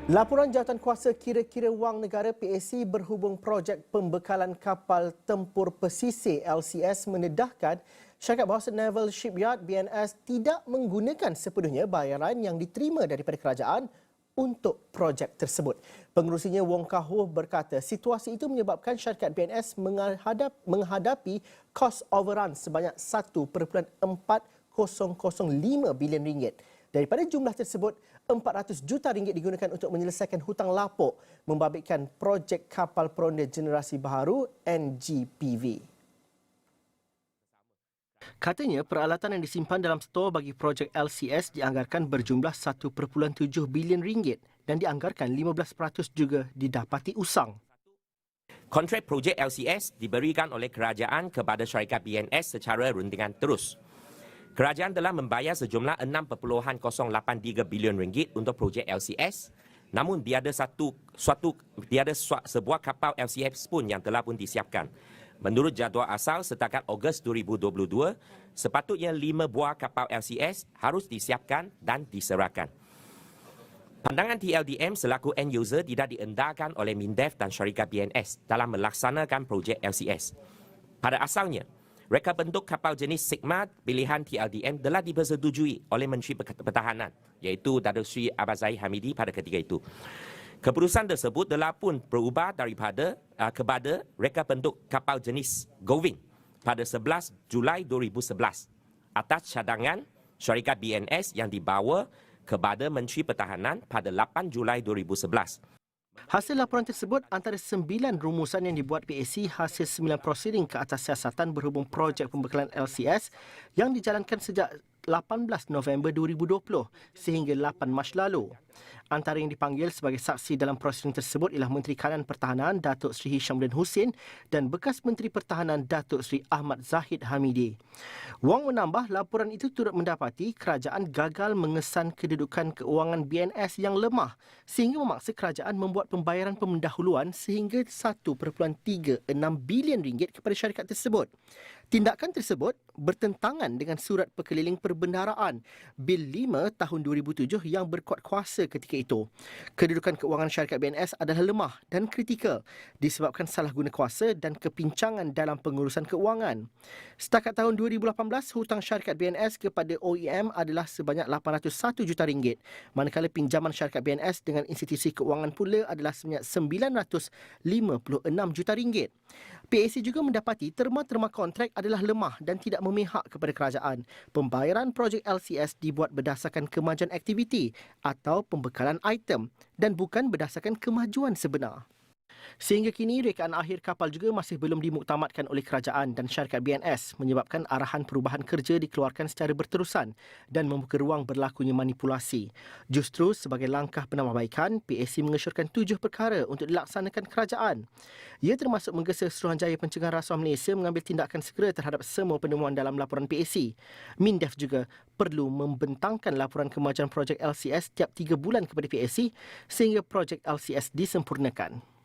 Laporan Jawatankuasa Kira-Kira Wang Negara PAC berhubung projek pembekalan kapal tempur pesisir LCS mendedahkan syarikat bawah Naval Shipyard BNS tidak menggunakan sepenuhnya bayaran yang diterima daripada kerajaan untuk projek tersebut. Pengerusinya Wong Kah Ho berkata situasi itu menyebabkan syarikat BNS menghadapi kos overrun sebanyak 1.4005 bilion ringgit. Daripada jumlah tersebut, 400 juta ringgit digunakan untuk menyelesaikan hutang lapuk membabitkan projek kapal peronda generasi baharu NGPV. Katanya peralatan yang disimpan dalam stor bagi projek LCS dianggarkan berjumlah 1.7 bilion ringgit dan dianggarkan 15% juga didapati usang. Kontrak projek LCS diberikan oleh kerajaan kepada syarikat BNS secara rundingan terus. Kerajaan telah membayar sejumlah 6.083 bilion ringgit untuk projek LCS, namun tiada sebuah kapal LCS pun yang telah pun disiapkan. Menurut jadual asal setakat Ogos 2022, sepatutnya 5 buah kapal LCS harus disiapkan dan diserahkan. Pandangan TLDM selaku end user tidak diendarkan oleh MINDEF dan syarikat BNS dalam melaksanakan projek LCS. Pada asalnya, reka bentuk kapal jenis Sigma pilihan TLDM telah dipersetujui oleh Menteri Pertahanan, iaitu Datuk Seri Abazai Hamidi pada ketika itu. Keputusan tersebut telah pun berubah kepada reka bentuk kapal jenis Goving pada 11 Julai 2011 atas cadangan syarikat BNS yang dibawa kepada Menteri Pertahanan pada 8 Julai 2011. Hasil laporan tersebut antara 9 rumusan yang dibuat PAC hasil 9 prosiding ke atas siasatan berhubung projek pembekalan LCS yang dijalankan sejak 18 November 2020 sehingga 8 Mac lalu. Antara yang dipanggil sebagai saksi dalam prosiding tersebut ialah Menteri Kanan Pertahanan Datuk Seri Hishamuddin Hussein dan bekas Menteri Pertahanan Datuk Seri Ahmad Zahid Hamidi. Wong menambah laporan itu turut mendapati kerajaan gagal mengesan kedudukan keuangan BNS yang lemah sehingga memaksa kerajaan membuat pembayaran pendahuluan sehingga 1.36 bilion ringgit kepada syarikat tersebut. Tindakan tersebut bertentangan dengan Surat Perkeliling Perbendaraan Bil 5 tahun 2007 yang berkuat kuasa ketika itu. Kedudukan keuangan syarikat BNS adalah lemah dan kritikal disebabkan salah guna kuasa dan kepincangan dalam pengurusan keuangan. Setakat tahun 2018, hutang syarikat BNS kepada OEM adalah sebanyak 801 juta ringgit, manakala pinjaman syarikat BNS dengan institusi keuangan pula adalah sebanyak 956 juta ringgit. PAC juga mendapati terma-terma kontrak adalah lemah dan tidak memihak kepada kerajaan. Pembayaran projek LCS dibuat berdasarkan kemajuan aktiviti atau pembekalan item dan bukan berdasarkan kemajuan sebenar. Sehingga kini, rekaan akhir kapal juga masih belum dimuktamadkan oleh kerajaan dan syarikat BNS menyebabkan arahan perubahan kerja dikeluarkan secara berterusan dan membuka ruang berlakunya manipulasi. Justru sebagai langkah penambahbaikan, PAC mengesyorkan 7 perkara untuk dilaksanakan kerajaan. Ia termasuk menggesa Suruhanjaya Pencegahan Rasuah Malaysia mengambil tindakan segera terhadap semua penemuan dalam laporan PAC. MINDEF juga perlu membentangkan laporan kemajuan projek LCS setiap 3 bulan kepada PAC sehingga projek LCS disempurnakan.